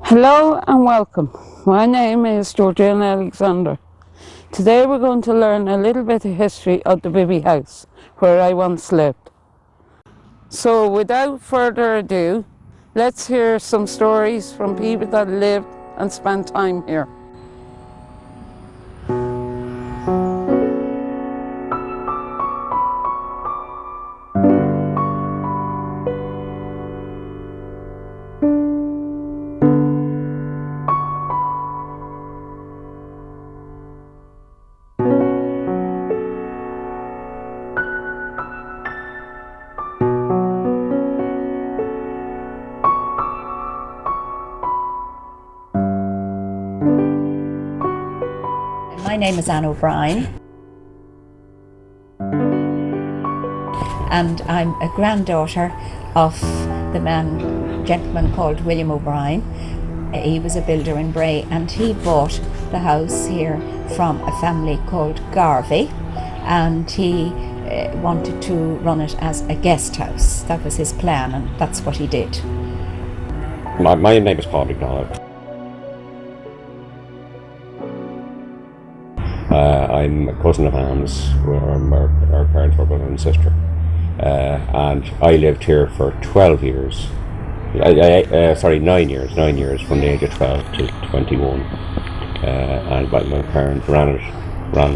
Hello and welcome. My name is Georgina Alexander. Today we're going to learn a little bit of history of the Vevay House, where I once lived. So without further ado, let's hear some stories from people that lived and spent time here. My name is Anne O'Brien, and I'm a granddaughter of the gentleman called William O'Brien. He was a builder in Bray, and he bought the house here from a family called Garvey, and he wanted to run it as a guest house. That was his plan, and that's what he did. My name is Paul McDonald. I'm a cousin of Anne's. Our parents were brother and sister, and I lived here for 12 years. 9 years. 9 years, from the age of 12 to 21. And my parents ran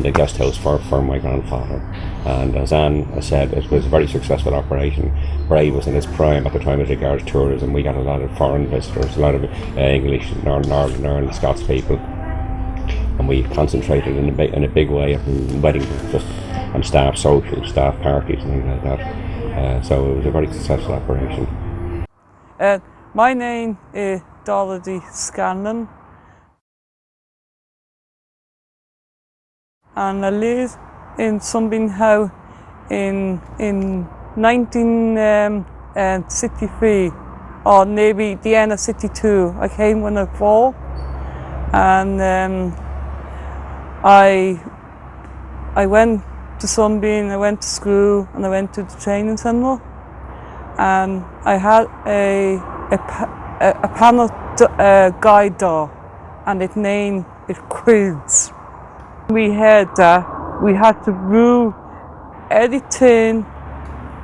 the guest house for my grandfather. And as Anne said, it was a very successful operation. Bray was in its prime at the time as regards tourism. We got a lot of foreign visitors, a lot of English, Northern Ireland, Scots people. And we concentrated in a big way on weddings and staff socials, staff parties and things like that. So it was a very successful operation. My name is Dorothy Scanlon, and I lived in Sunbeam House in 1963, or maybe the end of 62. I came when I was 4, and I went to Sunbeam, I went to school, and I went to the training centre, and I had a panel guide dog, and its name is Quiz. We had to move everything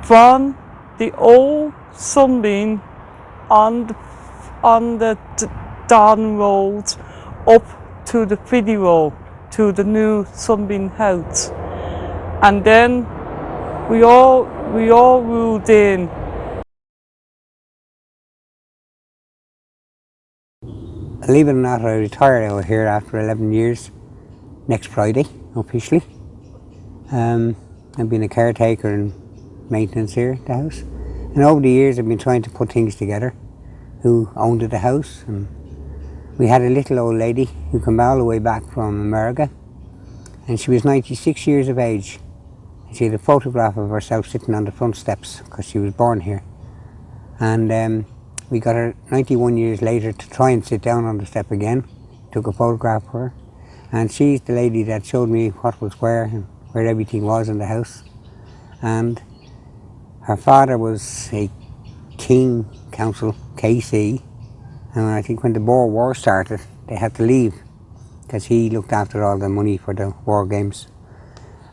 from the old Sunbeam on the Don Road up to the Fiddy Road, to the new Sunbeam House, and then we all moved in. Believe it or not, I retired out here after 11 years next Friday, officially. I've been a caretaker and maintenance here at the house, and over the years I've been trying to put things together. Who owned the house, and we had a little old lady who came all the way back from America, and she was 96 years of age. She had a photograph of herself sitting on the front steps because she was born here. And we got her 91 years later to try and sit down on the step again. Took a photograph of her, and she's the lady that showed me what was where and where everything was in the house. And her father was a King Council, KC, and I think when the Boer War started they had to leave because he looked after all the money for the war games,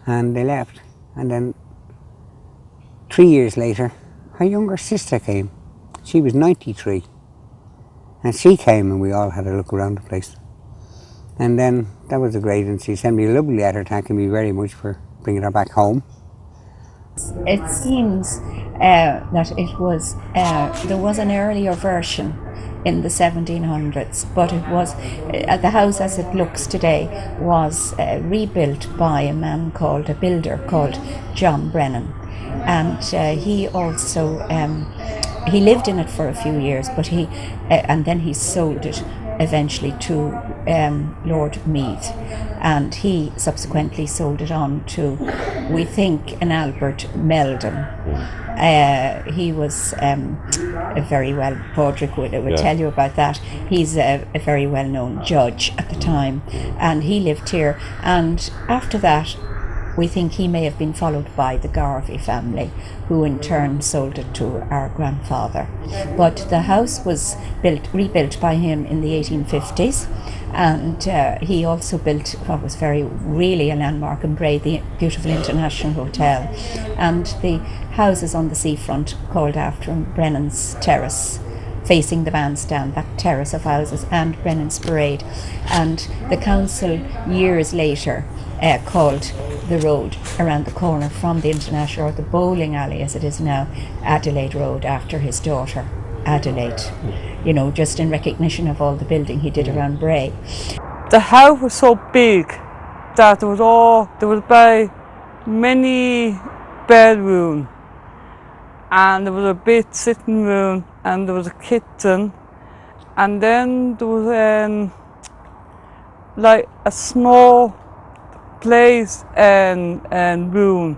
and they left. And then 3 years later her younger sister came. She was 93, and she came and we all had a look around the place. And then that was great, and she sent me a lovely letter thanking me very much for bringing her back home. It seems that it was there was an earlier version in the 1700s, but it was the house as it looks today was rebuilt by a builder called John Brennan, and he also he lived in it for a few years, but and then he sold it eventually to Lord Meath, and he subsequently sold it on to, we think, an Albert Meldon. He was a very well, Padraig would tell you about that. He's a very well known judge at the time, and he lived here. And after that, we think he may have been followed by the Garvey family, who in turn sold it to our grandfather. But the house was rebuilt by him in the 1850s, and he also built what was really a landmark in Bray, the beautiful International Hotel, and the houses on the seafront called after him, Brennan's Terrace, facing the bandstand, that terrace of houses, and Brennan's Parade. And the council years later called the road around the corner from the International, or the bowling alley as it is now, Adelaide Road, after his daughter Adelaide, you know, just in recognition of all the building he did around Bray. The house was so big that there was about many bedrooms, and there was a big sitting room, and there was a kitchen, and then there was like a small place and rooms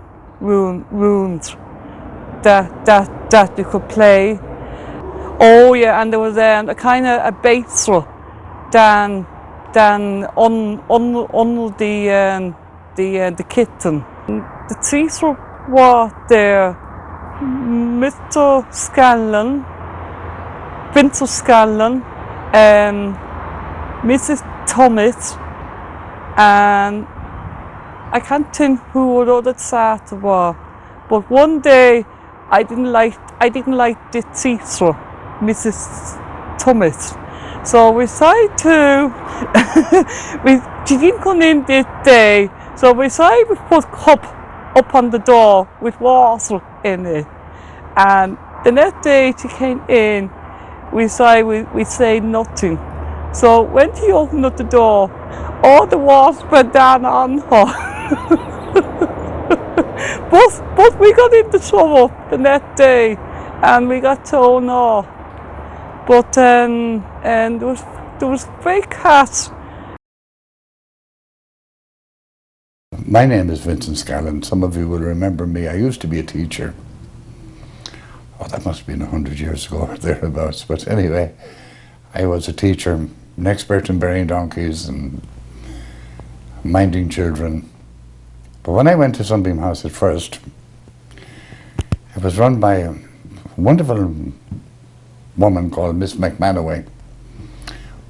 that you could play. Oh yeah, and there was a kind of a basement down under the kitchen. The teacher was there, Mr. Scanlon, Vincent Scanlon, Mrs. Thomas, and I can't think who the other starter was. But one day I didn't like the teacher, Mrs. Thomas. So we decided she didn't come in this day, so we decided we put a cup up on the door with water in it. And the next day she came in, we decided we say nothing. So when she opened up the door, all the water went down on her. but we got into trouble the next day, and we got told no. But and there was great cats. My name is Vincent Scanlon. Some of you will remember me. I used to be a teacher. Oh, that must have been 100 years ago or thereabouts. But anyway, I was a teacher, an expert in burying donkeys and minding children. But when I went to Sunbeam House at first, it was run by a wonderful woman called Miss McManaway,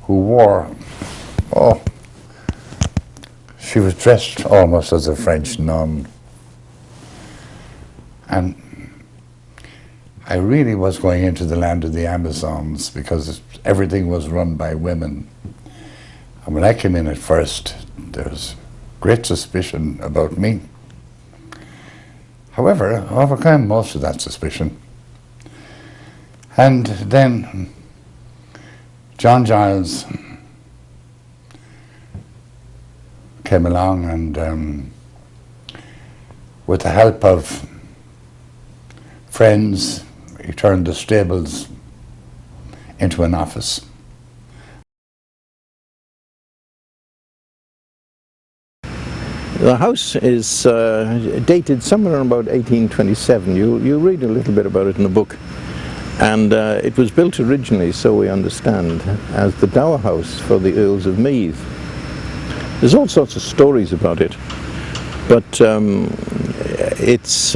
who wore, she was dressed almost as a French nun. And I really was going into the land of the Amazons, because everything was run by women. And when I came in at first, there was great suspicion about me. However, I overcame most of that suspicion. And then John Giles came along, and with the help of friends, he turned the stables into an office. The house is dated somewhere about 1827. You read a little bit about it in the book. And it was built originally, so we understand, as the dower house for the Earls of Meath. There's all sorts of stories about it, but it's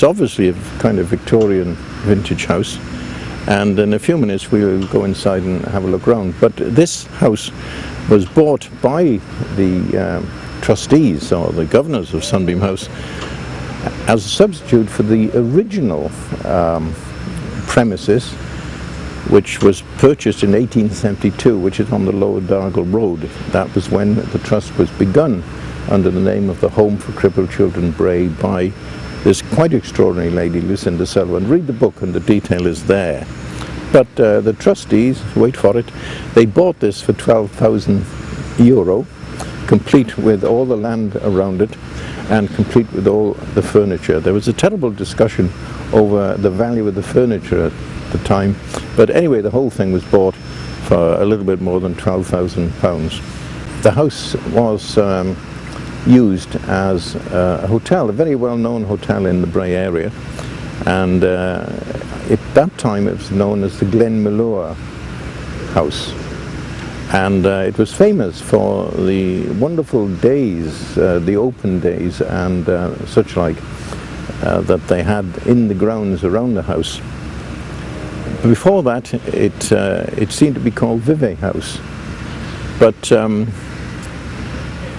obviously a kind of Victorian vintage house. And in a few minutes we'll go inside and have a look around. But this house was bought by the trustees, or the governors of Sunbeam House, as a substitute for the original premises, which was purchased in 1872, which is on the Lower Dargle Road. That was when the trust was begun under the name of the Home for Crippled Children Bray by this quite extraordinary lady, Lucinda Sullivan. Read the book and the detail is there. But the trustees, wait for it, they bought this for €12,000, complete with all the land around it and complete with all the furniture. There was a terrible discussion over the value of the furniture at the time, but anyway, the whole thing was bought for a little bit more than £12,000. The house was used as a hotel, a very well-known hotel in the Bray area, and at that time it was known as the Glenmalure House. And it was famous for the wonderful days, the open days and such like, that they had in the grounds around the house. Before that, it seemed to be called Vevay House. But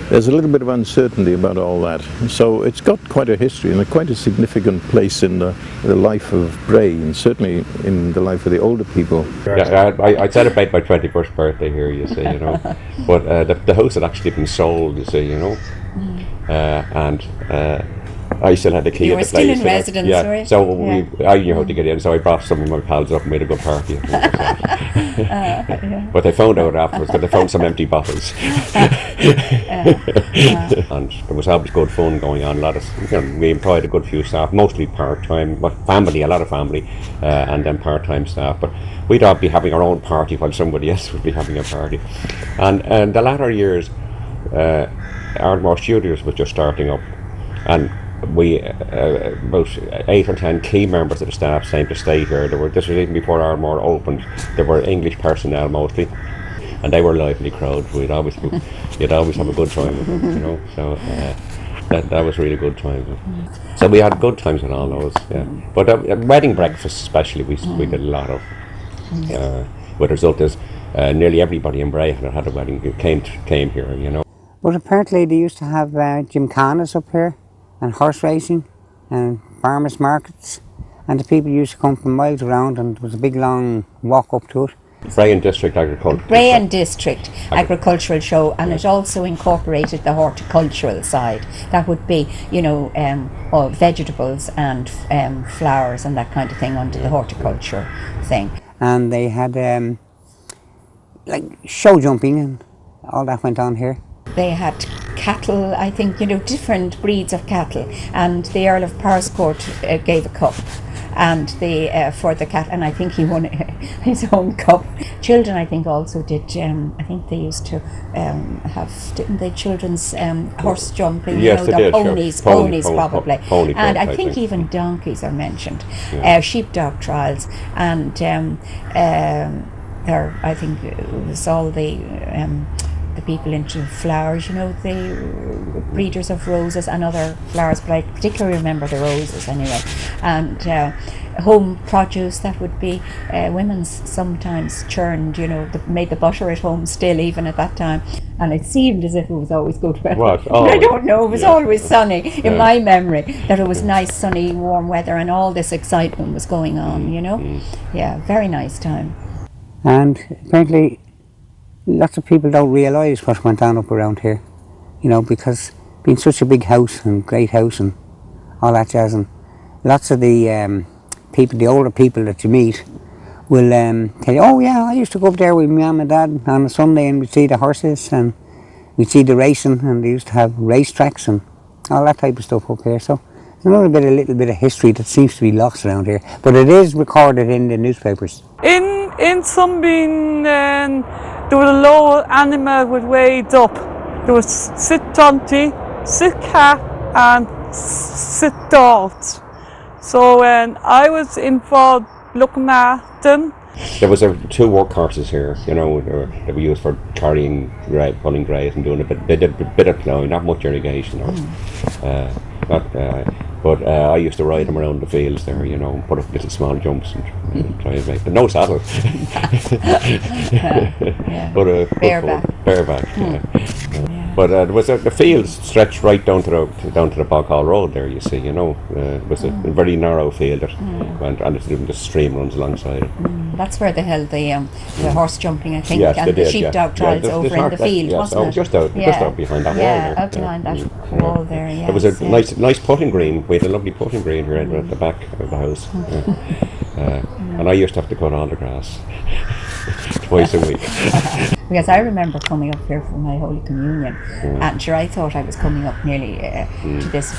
there's a little bit of uncertainty about all that. So it's got quite a history and quite a significant place in the life of Bray, and certainly in the life of the older people. Yeah, I celebrate my 21st birthday here, you see, you know. But the house had actually been sold, you see, you know. And I still had the key You of were the still place. in residence, yeah. right? So Yeah. I knew how to get in, so I brought some of my pals up and made a good party. But they found out afterwards that they found some empty bottles. And there was always good fun going on. A lot of, you know, we employed a good few staff, mostly part-time, but family, a lot of family, and then part-time staff. But we'd all be having our own party while somebody else would be having a party. And the latter years, Ardmore Studios was just starting up, and we about 8 or 10 key members of the staff seemed to stay here. This was even before Ardmore opened. There were English personnel mostly, and they were a lively crowd. You'd always have a good time with them, you know. So that was really good time. So we had good times with all those. Yeah. But wedding breakfasts especially, we did a lot of. With the result is nearly everybody in Bray had a wedding came here, you know. But apparently they used to have gymkhanas up here, and horse racing, and farmers markets, and the people used to come from miles around, and there was a big long walk up to it. Bray and District Agricultural. Bray and District Agricultural Show, and it also incorporated the horticultural side. That would be, you know, all vegetables and flowers and that kind of thing under the horticulture thing. And they had like show jumping and all that went on here. They had cattle, I think, you know, different breeds of cattle, and the Earl of Porscourt gave a cup, and for the cat, and I think he won his own cup. Children, I think, also did. I think they used to have, didn't they, children's horse jumping? Yes, you know, they the did. ponies, Sure. ponies probably, Pony and club, I think even donkeys are mentioned. Sheepdog trials, and there, I think it was all the people into flowers, you know, the breeders of roses and other flowers, but I particularly remember the roses anyway. And home produce, that would be women's sometimes churned, you know, made the butter at home still, even at that time. And it seemed as if it was always good weather. I don't know, it was always sunny in my memory, that it was nice, sunny, warm weather, and all this excitement was going on, you know. Yeah, very nice time. And apparently lots of people don't realise what went on up around here, you know, because being such a big house and great house and all that jazz, and lots of the people, the older people that you meet, will tell you, oh yeah, I used to go up there with my mum and dad on a Sunday, and we'd see the horses and we'd see the racing, and they used to have racetracks and all that type of stuff up here. So there's a little bit of history that seems to be lost around here, but it is recorded in the newspapers. In Sunbeam, there was a low animal with weighed up. There was sit donkey, sit cat, and sit dogs. So I was involved looking at them. There was 2 workhorses here, you know, that we used for carrying, pulling grays and doing a bit of ploughing, not much irrigation. But I used to ride them around the fields there, you know, put up little small jumps and try and make, but no saddle. Bareback. But there was the fields stretched right down to the Boghall Road there. You see, you know, it was a very narrow field that went, and the stream runs alongside it. That's where they held the horse jumping, I think, yes, and the sheepdog trials over in the field, wasn't it? Just out behind that wall there. Yeah, out behind that wall there. Yes, there was a nice putting green. We had a lovely putting green here at the back of the house, and I used to have to cut all the grass twice a week. Because I remember coming up here for my Holy Communion, and sure, I thought I was coming up nearly to this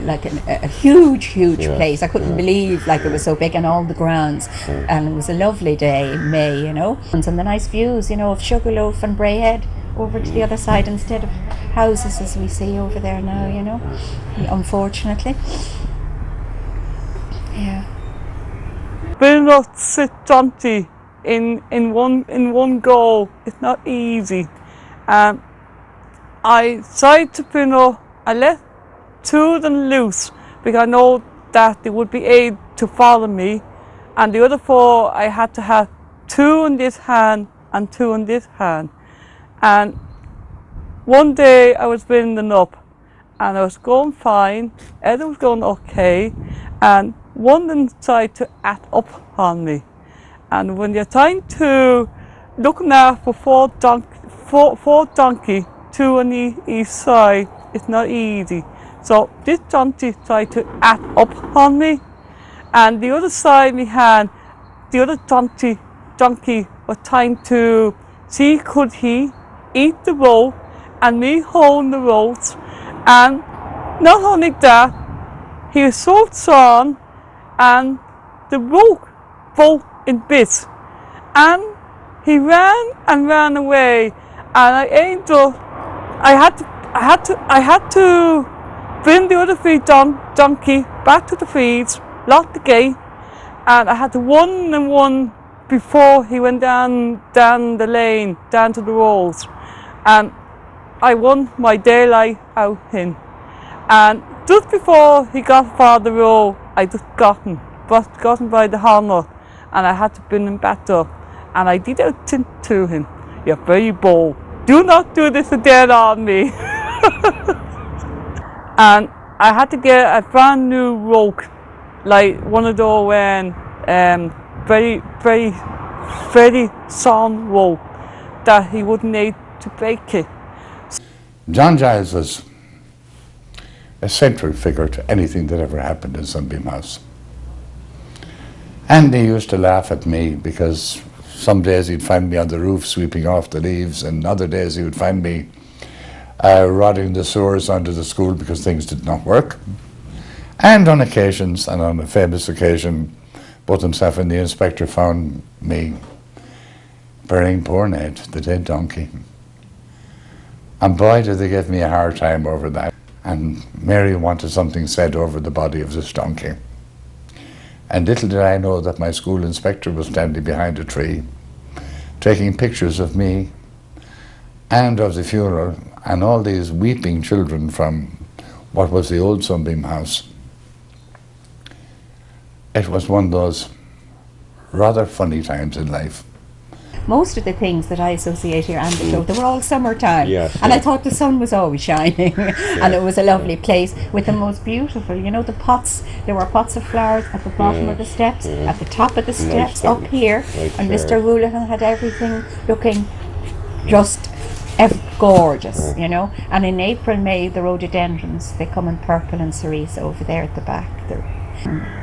like a huge place. I couldn't believe like it was so big, and all the grounds, and it was a lovely day in May, you know, and the nice views, you know, of Sugarloaf and Brayhead over to the other side instead of houses as we see over there now, you know, unfortunately. Yeah. Been not sit donkey in one go. It's not easy. I decided to bring up. I let two of them loose because I know that they would be able to follow me, and the other four I had to have two in this hand and two in this hand. And one day I was bringing them up, and I was going fine. Everything was going okay, and one of them decided to act up on me. And when you're trying to look now for four donkey, two on each side, it's not easy. So this donkey tried to act up on me, and the other side of my hand, the other donkey was trying to see could he eat the rope and me holding the ropes. And not only that, he was so strong, and the rope broke in bits, and he ran away, and I ended up, I had to bring the other three donkey back to the fields, lock the gate, and I had to one before he went down the lane, down to the roads, and I won my daylight out him. And just before he got far the road, I just got him by the hammer, and I had to bring him back up, and I did out to him, "You're very bold. Do not do this again on me." And I had to get a brand new rope, like one of those very, very, very strong rope that he wouldn't need to break it. John Giles was a central figure to anything that ever happened in Sunbeam House. And he used to laugh at me because some days he'd find me on the roof sweeping off the leaves, and other days he would find me rodding the sewers under the school because things did not work. And on occasions, and on a famous occasion, both himself and the inspector found me burying poor Ned, the dead donkey. And boy, did they give me a hard time over that. And Mary wanted something said over the body of this donkey. And little did I know that my school inspector was standing behind a tree, taking pictures of me and of the funeral, and all these weeping children from what was the old Sunbeam House. It was one of those rather funny times in life. Most of the things that I associate here and the show, they were all summertime. Yes, and yeah. I thought the sun was always shining. And it was a lovely place with the most beautiful, the pots. There were pots of flowers at the bottom of the steps, at the top of the steps, up here. And Mr. Woolahan had everything looking just gorgeous, And in April, May, the rhododendrons, they come in purple and cerise over there at the back.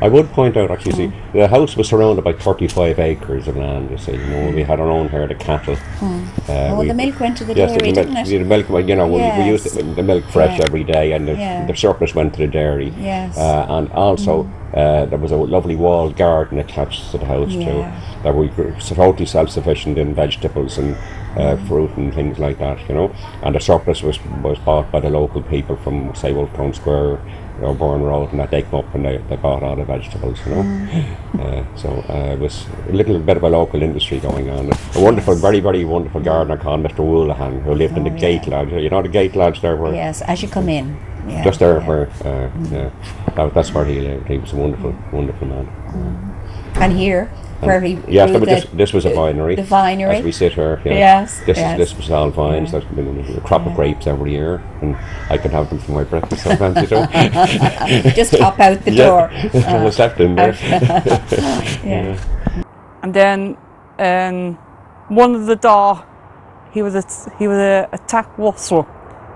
I would point out, actually, see, the house was surrounded by 35 acres of land, you see. We had our own herd of cattle. The milk went to the dairy, didn't it? The milk, we used the milk fresh every day, and the surplus went to the dairy. Yes. And also, there was a lovely walled garden attached to the house too, that we were totally self-sufficient in vegetables and fruit and things like that, And the surplus was bought by the local people from, say, Wolf Town Square, Bourne Road, and that they come up and they bought all the vegetables, So it was a little bit of a local industry going on. A wonderful, very, very wonderful gardener called Mr. Woolahan, who lived in the Gate Lodge. You know the Gate Lodge there? Where yes, as you come in. Yeah, just there where, that's where he lived. He was a wonderful, wonderful man. And here, where he this was a vinery. The vinery. As we sit here. This was all vines. There's been a crop of grapes every year, and I could have them for my breakfast sometimes. Just hop out the door. Just left in there. And then one of the door, he was a attack washer.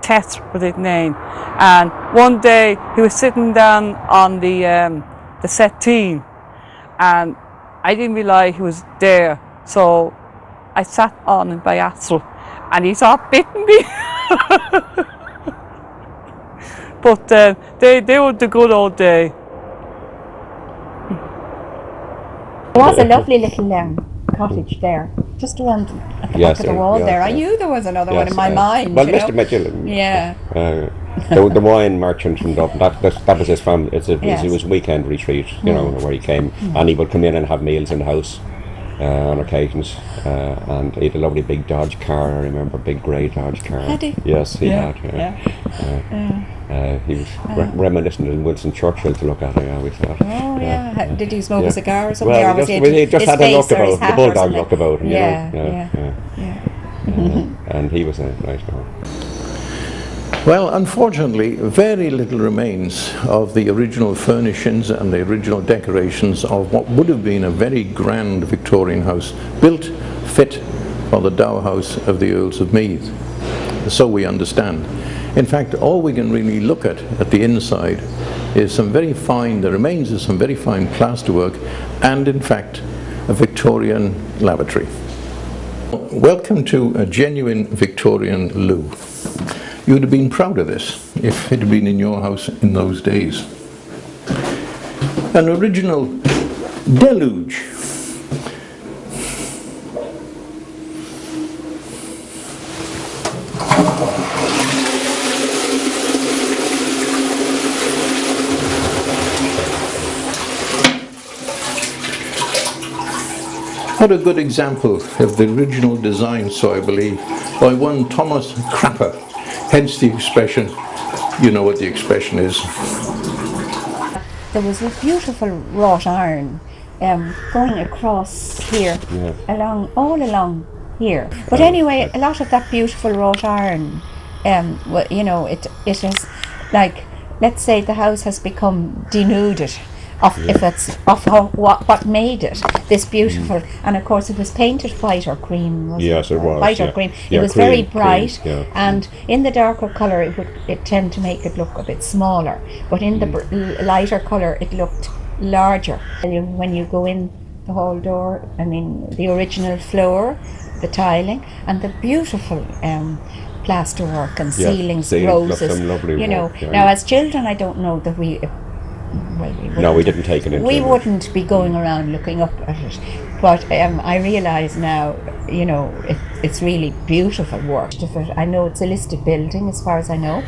Tess was his name, and one day he was sitting down on the settee, and I didn't realise he was there, so I sat on him by accident, and he started bitten me. But they were the good old day. There was a lovely little cottage there, just around at the back of the wall there. I knew there was another one in my mind. Well, Mr. Mitchell. Yeah. The wine merchant from Dublin, that was his family. It was weekend retreat, where he came, and he would come in and have meals in the house. on occasions, and he had a lovely big Dodge car. I remember, big grey Dodge car. Had he? Yes, he Yeah, had. He was reminiscent of Winston Churchill to look at. I always thought. Oh yeah. Did he smoke a cigar or something? Well, or was he just his had a face look or his about, the hat or bulldog something? look about him. Yeah. And he was a nice guy. Well, unfortunately, very little remains of the original furnishings and the original decorations of what would have been a very grand Victorian house, built fit for the dower house of the Earls of Meath. So we understand. In fact, all we can really look at the inside is the remains of some very fine plasterwork and, in fact, a Victorian lavatory. Welcome to a genuine Victorian loo. You would have been proud of this if it had been in your house in those days. An original deluge. What a good example of the original design, so I believe, by one Thomas Crapper. Hence the expression, you know what the expression is. There was a beautiful wrought iron going across here, all along here. But anyway, a lot of that beautiful wrought iron, you know, it has, like, let's say the house has become denuded of what made it this beautiful, and of course it was painted white or cream. Yes, it was. White or cream. Yeah, it was cream, very bright, cream, and in the darker colour it tend to make it look a bit smaller. But in the lighter colour it looked larger. When you go in the hall door, I mean the original floor, the tiling, and the beautiful plasterwork and ceilings, roses. Lovely you know, work, now as children, I don't know that we. No, we didn't take it into. We wouldn't be going around looking up at it, but I realise now, you know, it's really beautiful work. I know it's a listed building as far as I know,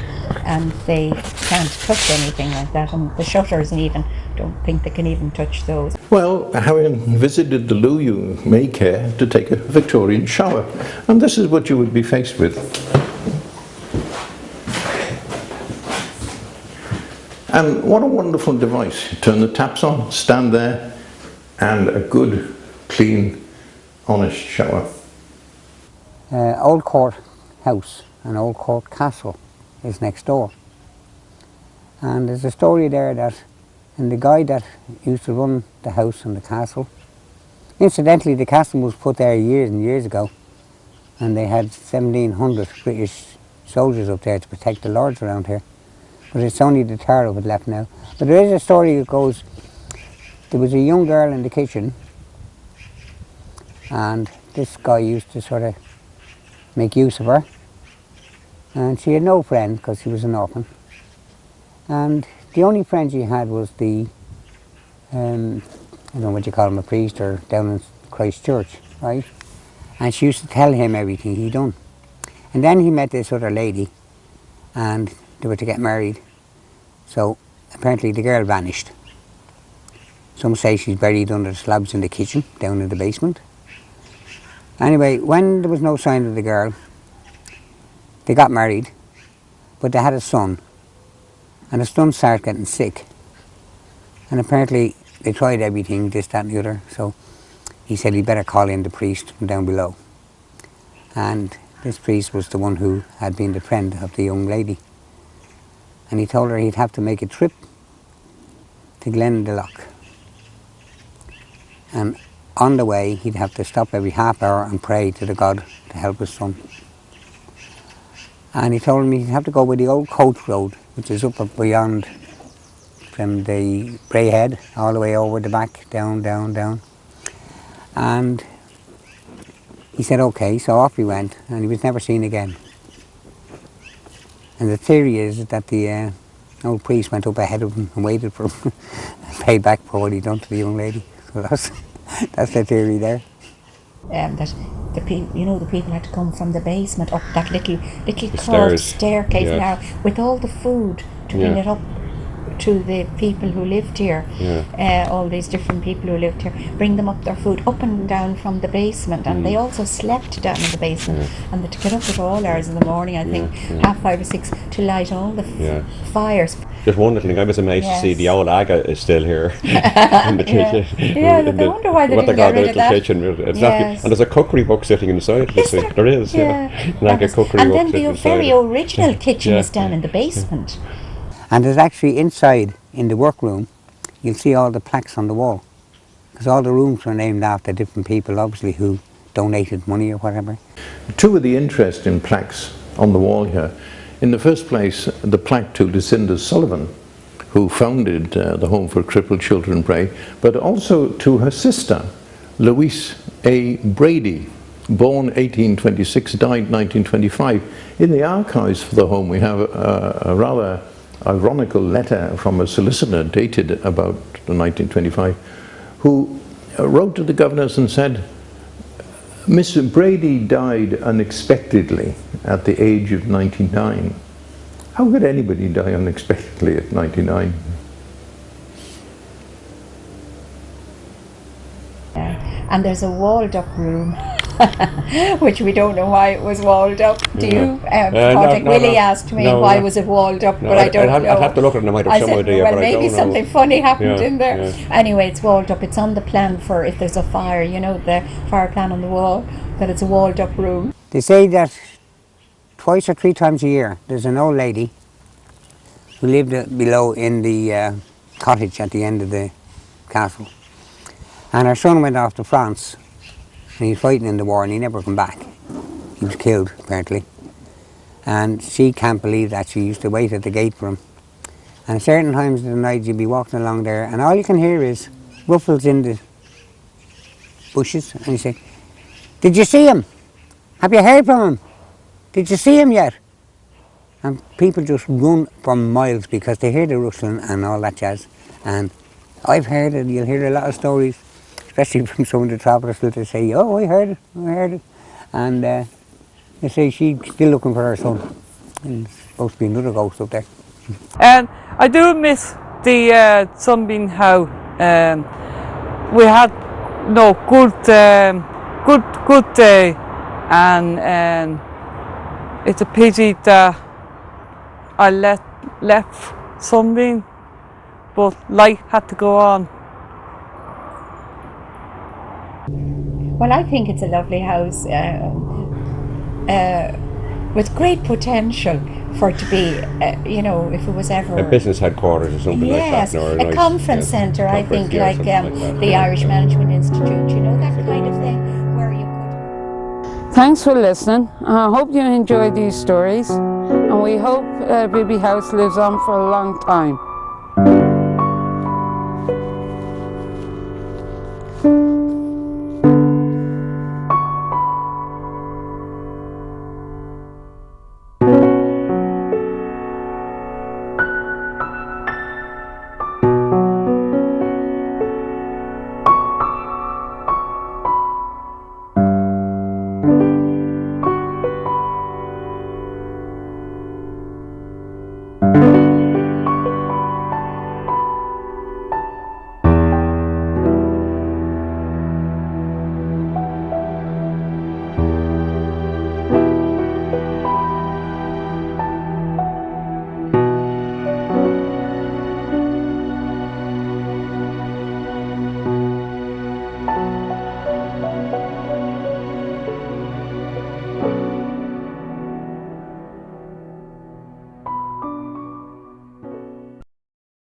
and they can't touch anything like that, and the shutters even, don't think they can even touch those. Well, having visited the loo, you may care to take a Victorian shower, and this is what you would be faced with. And what a wonderful device. You turn the taps on, stand there, and a good, clean, honest shower. Old Court House and Old Court Castle is next door. And there's a story there that, and the guy that used to run the house and the castle, incidentally the castle was put there years and years ago, and they had 1,700 British soldiers up there to protect the lords around here. But it's only the tower of it left now. But there is a story that goes, there was a young girl in the kitchen, and this guy used to sort of make use of her, and she had no friend because she was an orphan, and the only friend she had was the I don't know what you call him, a priest or down in Christ Church, right? And she used to tell him everything he done. And then he met this other lady, and they were to get married. So apparently the girl vanished. Some say she's buried under the slabs in the kitchen, down in the basement. Anyway, when there was no sign of the girl, they got married, but they had a son. And the son started getting sick. And apparently they tried everything, this, that and the other. So he said he'd better call in the priest from down below. And this priest was the one who had been the friend of the young lady. And he told her he'd have to make a trip to Glendalough. And on the way, he'd have to stop every half hour and pray to the God to help his son. And he told me he'd have to go by the old coach road, which is up beyond from the Bray head, all the way over the back, down, down, down. And he said, okay, so off he went, and he was never seen again. And the theory is that the old priest went up ahead of him and waited for him and paid back for what he'd done to the young lady. So that's the theory there. That the people, you know, the people had to come from the basement up that little carved staircase now with all the food to bring it up to the people who lived here, all these different people who lived here, bring them up their food up and down from the basement, and they also slept down in the basement, and to get up at all hours in the morning, I think 5:30 or 6, to light all the fires. Just one little thing, I was amazed to see the old agate is still here in the kitchen. I wonder why they didn't get rid of that. Kitchen. It's and there's a cookery book sitting inside. There is, like a cookery and book. And then the very original kitchen is down in the basement. And there's actually inside, in the workroom, you'll see all the plaques on the wall. Because all the rooms were named after different people, obviously, who donated money or whatever. Two of the interesting plaques on the wall here. In the first place, the plaque to Lucinda Sullivan, who founded the Home for Crippled Children Bray, but also to her sister, Louise A. Brady, born 1826, died 1925. In the archives for the home we have a rather ironical letter from a solicitor dated about 1925, who wrote to the governors and said, Miss Brady died unexpectedly at the age of 99. How could anybody die unexpectedly at 99? And there's a walled up room, which we don't know why it was walled up. Do you? Willie asked me why was it walled up, but I don't know. I'd have to look at it and I might have some idea, well, but maybe I don't know. something funny happened in there. Anyway, it's walled up. It's on the plan for if there's a fire, you know, the fire plan on the wall, that it's a walled up room. They say that twice or 3 times a year there's an old lady who lived below in the cottage at the end of the castle. And her son went off to France, and he was fighting in the war, and he never came back. He was killed, apparently. And she can't believe that. She used to wait at the gate for him. And at certain times of the night, you'd be walking along there, and all you can hear is ruffles in the bushes. And you say, "Did you see him? Have you heard from him? Did you see him yet?" And people just run for miles because they hear the rustling and all that jazz. And I've heard it. You'll hear a lot of stories, especially from some of the travellers, that they say, "Oh, I heard it." And they say she's still looking for her son. And it's supposed to be another ghost up there. And I do miss the Sunbeam House. We had good day, and it's a pity that I left Sunbeam, but life had to go on. Well, I think it's a lovely house with great potential for it to be, you know, if it was ever... A business headquarters or something like that. Yes, a conference centre, I think, like the Irish Management Institute, you know, that kind of thing, where you could... Thanks for listening. I hope you enjoyed these stories, and we hope Vevay House lives on for a long time.